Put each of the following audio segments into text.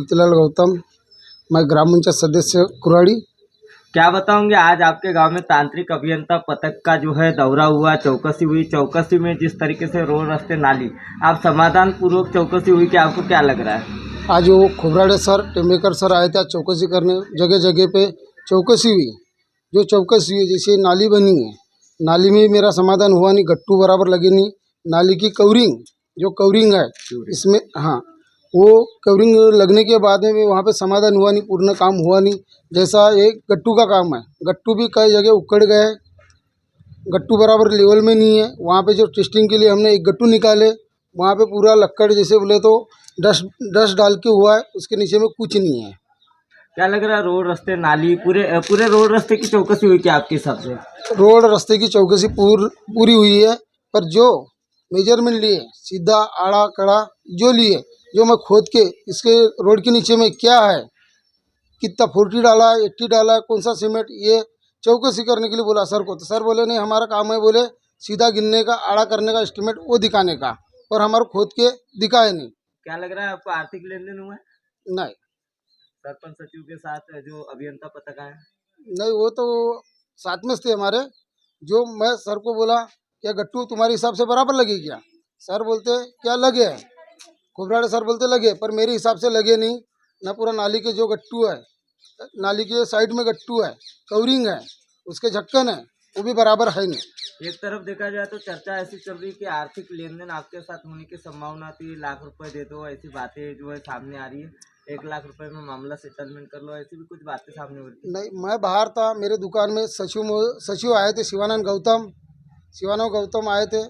मोतीलाल गौतम, मैं ग्राम पंचायत सदस्य कुराड़ी। क्या बताओगे, आज आपके गांव में तांत्रिक अभियंता पथक का जो है दौरा हुआ, चौकसी हुई। चौकसी में जिस तरीके से रोड रास्ते नाली आप समाधान पूर्वक चौकसी हुई, कि आपको क्या लग रहा है? आज वो खोबराड़े सर, टेम्बेकर सर आए थे चौकसी करने, जगह जगह पे चौकसी हुई। जो चौकसी हुई, जैसे नाली बनी है, नाली में मेरा समाधान हुआ नहीं, गट्टू बराबर लगे नहीं। नाली की कवरिंग, जो कवरिंग है इसमें, हाँ, वो कवरिंग लगने के बाद में भी वहाँ पे समाधान हुआ नहीं, पूर्ण काम हुआ नहीं। जैसा एक गट्टू का काम है, गट्टू भी कई जगह उखड़ गए, गट्टू बराबर लेवल में नहीं है। वहाँ पे जो टेस्टिंग के लिए हमने एक गट्टू निकाले, वहाँ पे पूरा लक्कड़ जैसे बोले तो डस्ट डाल के हुआ है, उसके नीचे में कुछ नहीं है। क्या लग रहा है, रोड रास्ते नाली पूरे रोड रास्ते की चौकसी हुई क्या आपके हिसाब से? रोड रास्ते की चौकसी पूरी हुई है, पर जो मेजरमेंट लिए, सीधा आड़ा कड़ा जो लिए, जो मैं खोद के इसके रोड के नीचे में क्या है, कितना 40 डाला है, 80 डाला है, कौन सा सीमेंट, ये चौकसी करने के लिए बोला सर को। तो सर बोले नहीं, हमारा काम है, बोले सीधा गिनने का, आड़ा करने का, एस्टिमेट वो दिखाने का, और हमारे खोद के दिखाए नहीं। क्या लग रहा है आपको, आर्थिक लेन देन हुआ है? नहीं सरपंच सचिव के साथ जो अभियंता पथक आए? नहीं, वो तो साथ में थे हमारे। जो मैं सर को बोला क्या गट्टू तुम्हारे हिसाब से बराबर लगे क्या? सर बोलते क्या लगे, खोबराड़े सर बोलते लगे, पर मेरे हिसाब से लगे नहीं ना। पूरा नाली के जो गट्टू है, नाली के साइड में गट्टू है, कवरिंग है, उसके ढक्कन है, वो भी बराबर है नहीं। एक तरफ देखा जाए तो चर्चा ऐसी चल रही है कि आर्थिक लेन देन आपके साथ होने की संभावना थी, लाख रुपए दे दो, ऐसी बातें जो है सामने आ रही है। 1 लाख रुपए में मामला सेटलमेंट कर लो, ऐसी भी कुछ बातें सामने हो रही है। नहीं, मैं बाहर था, मेरे दुकान में सचिव आए थे, शिवानंद गौतम आए थे।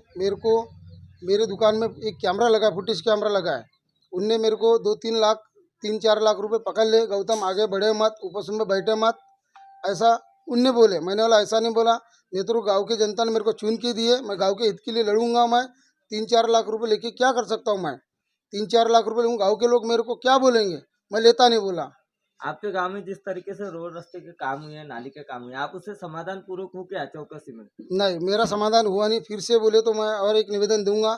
मेरे दुकान में एक कैमरा लगा, फुटेज कैमरा लगा है। उनने मेरे को 3-4 लाख रुपए पकड़ ले, गौतम आगे बढ़े मत, ऊपर में बैठे मत, ऐसा उनने बोले। मैंने बोला ऐसा नहीं बोला, ये तो गांव की जनता ने मेरे को चुन के दिए, मैं गांव के हित के लिए लड़ूंगा। मैं 3-4 लाख रुपए लेके क्या कर सकता हूँ? मैं 3-4 लाख रुपए लूँगा, गाँव के लोग मेरे को क्या बोलेंगे? मैं लेता नहीं बोला। आपके गांव में जिस तरीके से रोड रास्ते के काम हुए हैं, नाली के काम हुए हैं, आप उससे समाधान पूर्वक हो क्या चौकसी में? नहीं, मेरा समाधान हुआ नहीं। फिर से बोले तो मैं और एक निवेदन दूंगा।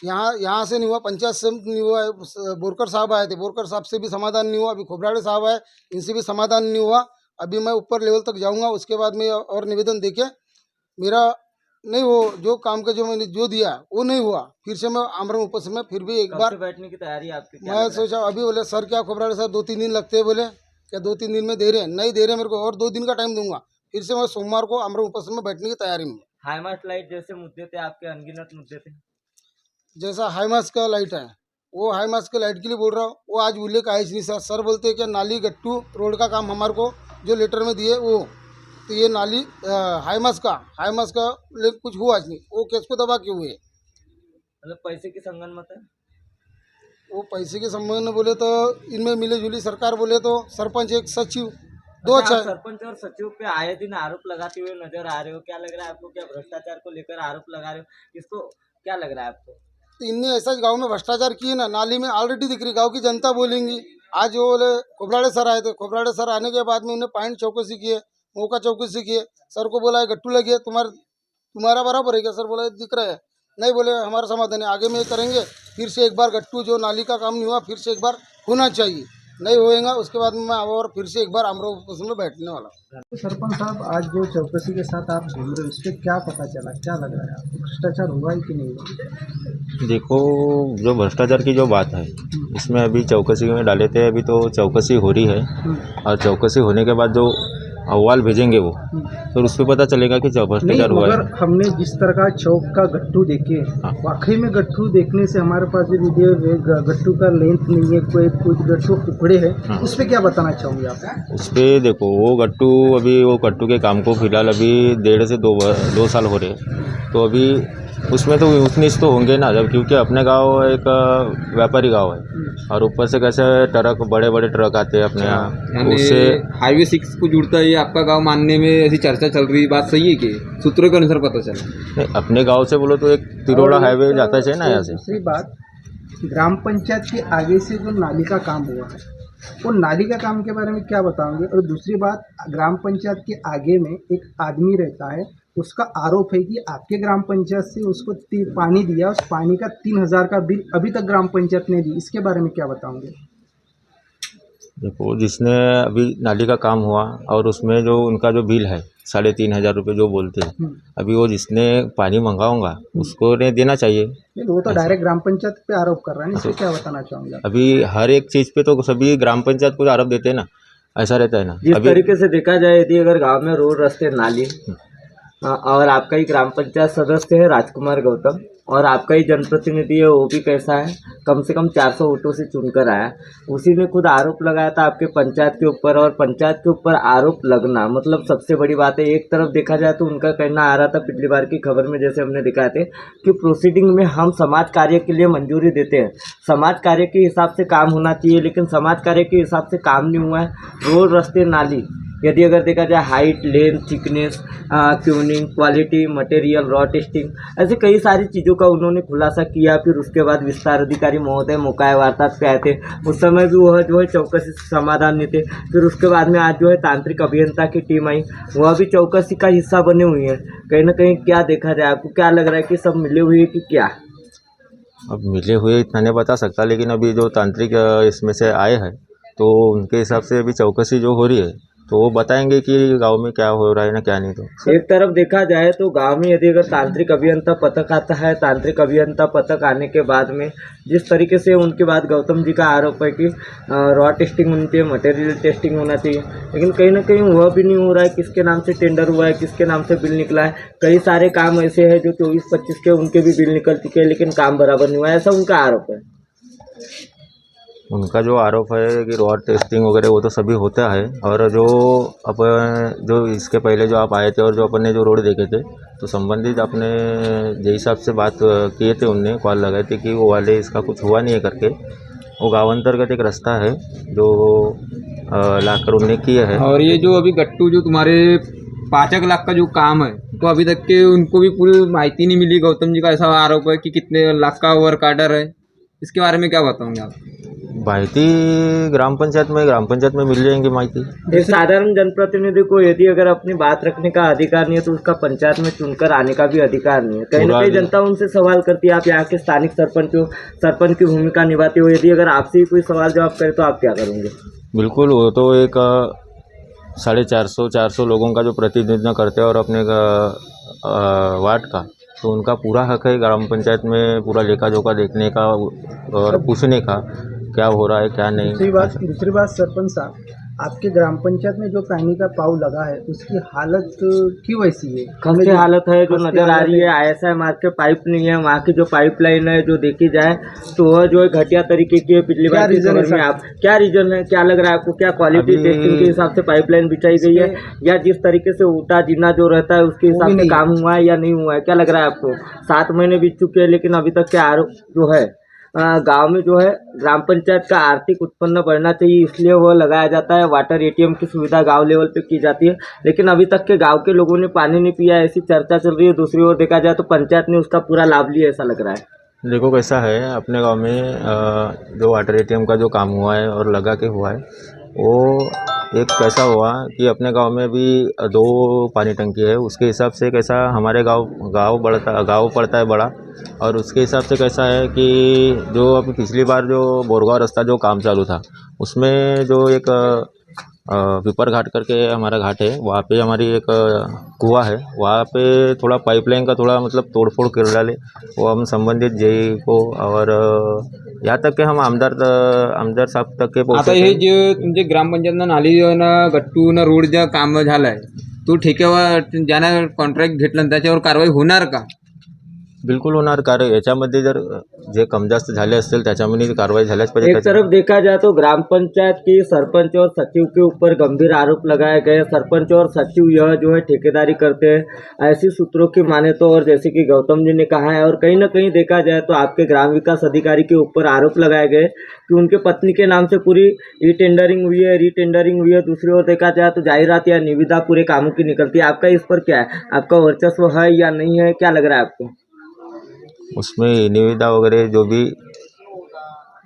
यहाँ से नहीं हुआ, पंचायत से नहीं हुआ है। बोरकर साहब आए थे, बोरकर साहब से भी समाधान नहीं हुआ। अभी खोबराड़े साहब आए, इनसे भी समाधान नहीं हुआ। अभी मैं ऊपर लेवल तक जाऊंगा, उसके बाद में और निवेदन देके मेरा नहीं हो, जो काम का जो मैंने जो दिया वो नहीं हुआ, फिर से मैं आमरण उपस में फिर भी एक कब बार से बैठने की तैयारी आपकी, क्या मैं लग रहा है? सोचा। अभी बोले सर क्या खोबराड़े सर 2-3 दिन लगते हैं, बोले क्या 2-3 दिन में दे रहे हैं? नहीं दे रहे मेरे को, और 2 दिन का टाइम दूंगा। फिर से मैं सोमवार को आमरण उपस में बैठने की तैयारी में। हाईमास्ट लाइट जैसे मुद्दे थे आपके, अनगिनत मुद्दे थे। जैसा हाईमास का लाइट है, वो हाईमास का लाइट के लिए बोल रहा हूँ, वो आज उल्लेख आया नहीं सर। सर बोलते हैं कि नाली गट्टू रोड का काम हमारे को जो लेटर में दिए वो, तो ये नाली हाईमास का कुछ हुआ नहीं, वो केस को दबा के हुए। मतलब पैसे की संगन मत है। वो पैसे के संबंध में बोले तो इनमें मिले जुली सरकार, बोले तो सरपंच एक सचिव दो अच्छा, आप अच्छा। सरपंच और सचिव पे आए दिन आरोप लगाते हुए नजर आ रहे हो, क्या लग रहा है आपको? क्या भ्रष्टाचार को लेकर आरोप लगा रहे हो, इसको क्या लग रहा है आपको? तो इनने ऐसा गांव में भ्रष्टाचार किए ना, नाली में ऑलरेडी दिख रही, गांव की जनता बोलेंगी। आज वो बोले खोबराड़े सर आए थे, खोबराड़े सर आने के बाद में उन्हें पॉइंट चौकसी किए, मौका चौकसी किए। सर को बोला है गट्टू लगे, तुम्हारा बराबर है क्या? सर बोला दिख रहा है। नहीं, बोले हमारा समाधान है, आगे में ये करेंगे। फिर से एक बार गट्टू जो नाली का काम नहीं हुआ, फिर से एक बार होना चाहिए, नहीं होएगा उसके बाद में मैं और फिर से एक बार आमरण में बैठने वाला हूँ। तो सरपंच साहब, आज जो चौकसी के साथ आप घूम रहे हो, इस पर क्या पता चला, क्या लग रहा है आपको? भ्रष्टाचार हुआ है कि नहीं हुआ? देखो, जो भ्रष्टाचार की जो बात है, इसमें अभी चौकसी में डाले थे, अभी तो चौकसी हो रही है। और चौकसी होने के बाद जो अहवाल भेजेंगे वो, तो उस पर पता चलेगा कि भ्रष्टाचार हुआ मगर है। हमने जिस तरह का चौक का गट्टू देखे, वाकई में गट्टू देखने से हमारे पास जो वीडियो है, गट्टू का लेंथ नहीं है, कुछ गट्टू टुकड़े हैं। उस पर क्या बताना चाहूँगी आप? उस पर देखो, वो गट्टू के काम को फिलहाल अभी 1.5 से 2 साल हो रहे हैं। तो अभी उसमें तो ऊंच नीच तो होंगे ना, जब क्योंकि अपने गांव एक व्यापारी गांव है, और ऊपर से कैसे ट्रक, बड़े बड़े ट्रक आते हैं अपने यहाँ, उससे हाईवे 6 को जुड़ता है ये आपका गांव, मानने में ऐसी चर्चा चल रही है, बात सही है कि सूत्रों के अनुसार पता चला? अपने गांव से बोलो तो एक तिरोड़ा हाईवे जाता है ना यहाँ से। दूसरी बात, ग्राम पंचायत के आगे से जो नाली का काम हुआ है, वो नाली का काम के बारे में क्या बताओगे? और दूसरी बात, ग्राम पंचायत के आगे में एक आदमी रहता है, उसका आरोप है कि आपके ग्राम पंचायत से उसको पानी दिया, उस पानी का 3,000 का बिल अभी तक ग्राम पंचायत ने दी, इसके बारे में क्या बताओगे? देखो, जिसने अभी नाली का काम हुआ और उसमें जो उनका जो बिल है 3,500 रुपये जो बोलते हैं, अभी वो जिसने पानी मंगाऊंगा उसको ने देना चाहिए। नहीं, वो तो डायरेक्ट ग्राम पंचायत पे आरोप कर रहा है ना, इससे क्या बताना चाहूँगा। अभी हर एक चीज़ पे तो सभी ग्राम पंचायत को आरोप देते हैं ना, ऐसा रहता है ना। जिस अभी तरीके से देखा जाए यदि अगर गांव में रोड रास्ते नाली और आपका ही ग्राम पंचायत सदस्य है राजकुमार गौतम और आपका ही जनप्रतिनिधि है वो भी कैसा है कम से कम 400 वोटों से चुनकर आया, उसी ने खुद आरोप लगाया था आपके पंचायत के ऊपर। और पंचायत के ऊपर आरोप लगना मतलब सबसे बड़ी बात है। एक तरफ देखा जाए तो उनका कहना आ रहा था पिछली बार की खबर में जैसे हमने दिखाए थे कि प्रोसीडिंग में हम समाज कार्य के लिए मंजूरी देते हैं, समाज कार्य के हिसाब से काम होना चाहिए, लेकिन समाज कार्य के हिसाब से काम नहीं हुआ है। रोड रास्ते नाली यदि अगर देखा जाए height length thickness tuning quality material raw testing ऐसे कई सारी चीज़ों का उन्होंने खुलासा किया। फिर उसके बाद विस्तार अधिकारी महोदय मौका वार्ता पे आए थे, उस समय भी वह जो है चौकसी से समाधान नहीं थे। फिर उसके बाद में आज जो है तांत्रिक अभियंता की टीम आई, वह भी चौकसी का हिस्सा बने हुई है। कहीं ना कहीं क्या देखा जाए, आपको क्या लग रहा है कि सब मिले हुए कि क्या? अब मिले हुए इतना नहीं बता सकता, लेकिन अभी जो तांत्रिक इसमें से आए हैं तो उनके हिसाब से अभी चौकसी जो हो रही है तो वो बताएंगे कि गांव में क्या हो रहा है ना क्या नहीं। तो एक तरफ देखा जाए तो गांव में यदि अगर तांत्रिक अभियंता पथक आता है, तांत्रिक अभियंता पथक आने के बाद में जिस तरीके से उनके बाद गौतम जी का आरोप है कि रॉ टेस्टिंग होनी चाहिए मटेरियल टेस्टिंग होना चाहिए, लेकिन कहीं ना कहीं वह भी नहीं हो रहा है। किसके नाम से टेंडर हुआ है, किसके नाम से बिल निकला है। कई सारे काम ऐसे हैं जो 24-25 के उनके भी बिल निकल चुके हैं लेकिन काम बराबर नहीं हुआ है, ऐसा उनका आरोप है। उनका जो आरोप है कि रॉड टेस्टिंग वगैरह वो तो सभी होता है, और जो इसके पहले जो आप आए थे और जो अपन ने जो रोड देखे थे तो संबंधित अपने जे हिसाब से बात किए थे, उनने कॉल लगाए थे कि वो वाले इसका कुछ हुआ नहीं है करके। वो गाँव अंतर्गत एक रास्ता है जो लाकर उनने किया है। और ये जो अभी गट्टू जो तुम्हारे 5 लाख का जो काम है तो अभी तक के उनको भी पूरी माहिती नहीं मिली। गौतम जी का ऐसा आरोप है कि कितने लाख का वर्क आर्डर है, इसके बारे में क्या बताऊंगे आप? माहिती ग्राम पंचायत में मिल जाएंगी माहिती। एक साधारण जनप्रतिनिधि को यदि अगर अपनी बात रखने का अधिकार नहीं है तो उसका पंचायत में चुनकर आने का भी अधिकार नहीं है। कहीं ना कहीं जनता उनसे सवाल करती है। आप यहाँ के स्थानिक सरपंच हो, सरपंच की भूमिका निभाते हो, यदि अगर आपसे ही कोई सवाल जवाब करे तो आप क्या करेंगे? बिल्कुल, वो तो एक 450 लोगों का जो प्रतिनिधित्व करते हैं और अपने वार्ड का, तो उनका पूरा हक है ग्राम पंचायत में पूरा लेखा जोखा देखने का और पूछने का क्या हो रहा है क्या नहीं। दूसरी बात सरपंच साहब, आपके ग्राम पंचायत में जो पानी का पाव लगा है उसकी हालत क्यों ऐसी है? खस्ते हालत है जो नजर आ रही है। ISI मार्ग के पाइप नहीं है, वहाँ की जो पाइपलाइन है जो देखी जाए तो वह जो है घटिया तरीके की है। पिछली बार की खबर में आप क्या रीजन है, क्या लग रहा है आपको? क्या क्वालिटी टेस्टिंग के हिसाब से पाइपलाइन बिछाई गई है या जिस तरीके से ऊटा जीना जो रहता है उसके हिसाब से काम हुआ है या नहीं हुआ है? क्या लग रहा है आपको? 7 महीने बीत चुके हैं लेकिन अभी तक के आरोप जो है गांव में जो है ग्राम पंचायत का आर्थिक उत्पन्न बढ़ना चाहिए इसलिए वह लगाया जाता है। वाटर ATM की सुविधा गांव लेवल पे की जाती है लेकिन अभी तक के गांव के लोगों ने पानी नहीं पिया, ऐसी चर्चा चल रही है। दूसरी ओर देखा जाए तो पंचायत ने उसका पूरा लाभ लिया, ऐसा लग रहा है। देखो कैसा है, अपने गांव में जो वाटर ATM का जो काम हुआ है और लगा के हुआ है वो एक कैसा हुआ कि अपने गांव में भी 2 पानी टंकी है, उसके हिसाब से कैसा हमारे गांव पड़ता है बड़ा, और उसके हिसाब से कैसा है कि जो अभी पिछली बार जो बोरगांव रास्ता जो काम चालू था उसमें जो एक पिपर घाट करके हमारा घाट है, वहाँ पे हमारी एक कुआं है, वहाँ पे थोड़ा पाइपलाइन का थोड़ा मतलब तोड़फोड़ कर डाले, वो हम संबंधित जेई को और यहाँ तक के हम आमदार साहेब तक के आता पोहोचले हे थे। जे तुमचे ग्रामपंचायतनं नाली ना गट्टू ना रोड जे काम झालंय तो ठेक्यावर ज्यानं कॉन्ट्रॅक्ट घेतलं त्याच्यावर कारवाई होणार का? बिल्कुल होणार, कारण याच्यामध्ये जर जे कम जास्त झाले असतील त्याच्यामध्ये कारवाई झाल्याच पाहिजे। एक तरफ देखा जाए तो ग्राम पंचायत की सरपंच और सचिव के ऊपर गंभीर आरोप लगाए गए। सरपंच और सचिव यह जो है ठेकेदारी करते हैं ऐसी सूत्रों की माने तो, और जैसे कि गौतम जी ने कहा है। और कहीं ना कहीं देखा जाए तो आपके ग्राम विकास अधिकारी के ऊपर आरोप लगाए गए कि उनके पत्नी के नाम से पूरी रीटेंडरिंग हुई है। दूसरी ओर देखा जाए तो जाहिरात या निविदा पूरे कामों की निकलती है। आपका इस पर क्या है, आपका वर्चस्व है या नहीं है, क्या लग रहा है आपको? उसमें निविदा वगैरह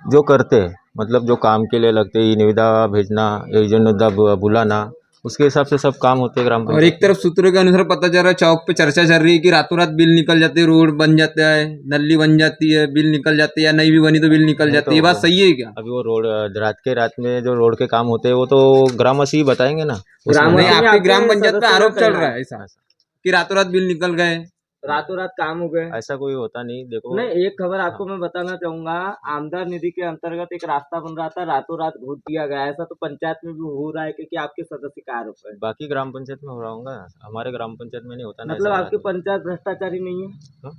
जो करते हैं मतलब जो काम के लिए लगते हैं, निविदा भेजना, योजना बुलाना, उसके हिसाब से सब काम होते हैं ग्राम और पंचायत। एक तरफ सूत्रों के अनुसार पता चल रहा है, चौक पे चर्चा चल रही है कि रातों रात बिल निकल जाते हैं, रोड बन जाता है, नली बन जाती है, बिल निकल जाती है, या नहीं भी बनी तो बिल निकल जाती है। ये बात सही है क्या? अभी वो रोड रात में जो रोड के काम होते हैं वो तो ग्रामवासी ही बताएंगे ना। ग्राम नहीं, आपकी ग्राम आपके पंचायत पे सदस्य आरोप का चल कहना रहा है। है ऐसा कि रातों रात बिल निकल गए। रातों रात काम हो गए। ऐसा कोई होता नहीं, देखो। नहीं, एक खबर आपको मैं बताना चाहूंगा, आमदन निधि के अंतर्गत एक रास्ता बन रहा था, रातों रात घोट दिया गया। ऐसा तो पंचायत में भी हो रहा है, क्योंकि आपके सदस्य का आरोप है। बाकी ग्राम पंचायत में हो रहा होगा, हमारे ग्राम पंचायत में नहीं होता ना मतलब ऐसा। आपकी पंचायत भ्रष्टाचारी नहीं है? हाँ?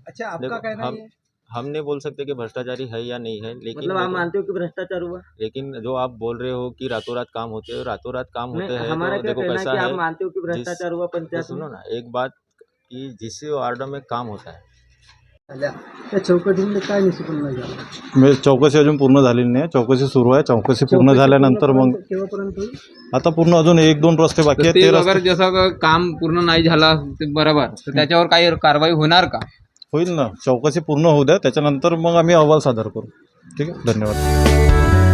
अच्छा, आपका देखो, कहना हम ये हम नहीं बोल सकते कि भ्रष्टाचारी है या नहीं है, लेकिन मतलब आप देखो, मानते हो कि भ्रष्टाचार हुआ? लेकिन जो आप बोल रहे हो कि रातों रात काम होते हैं, रातों रात काम होते नहीं, हैं हमारा तो क्या देखो कहना है कैसा कि आप है। मानते हो कि जिस भ्रष्टाचार हुआ तो पंचायत में? सुनो ना एक बात, कि जिस वार्ड में काम होता है झाल्या त्या चौकटीमध्ये काय निष्पन्न झालं? म्हणजे चौकशी अजून पूर्ण झालेली नाही, चौकशी सुरू आहे. चौकशी पूर्ण झाल्यानंतर मग केव्हापर्यंत होईल? आता पूर्ण अजून 1-2 रस्ते बाकी तर आहेत. ते ते अगर रस्ते जसं काम पूर्ण नाही झाला ते बरोबर, तर त्याच्यावर काही कारवाई होणार का? होईल ना. चौकशी पूर्ण होऊ द्या, त्याच्यानंतर मग आम्ही अहवाल सादर करू. ठीक आहे, धन्यवाद.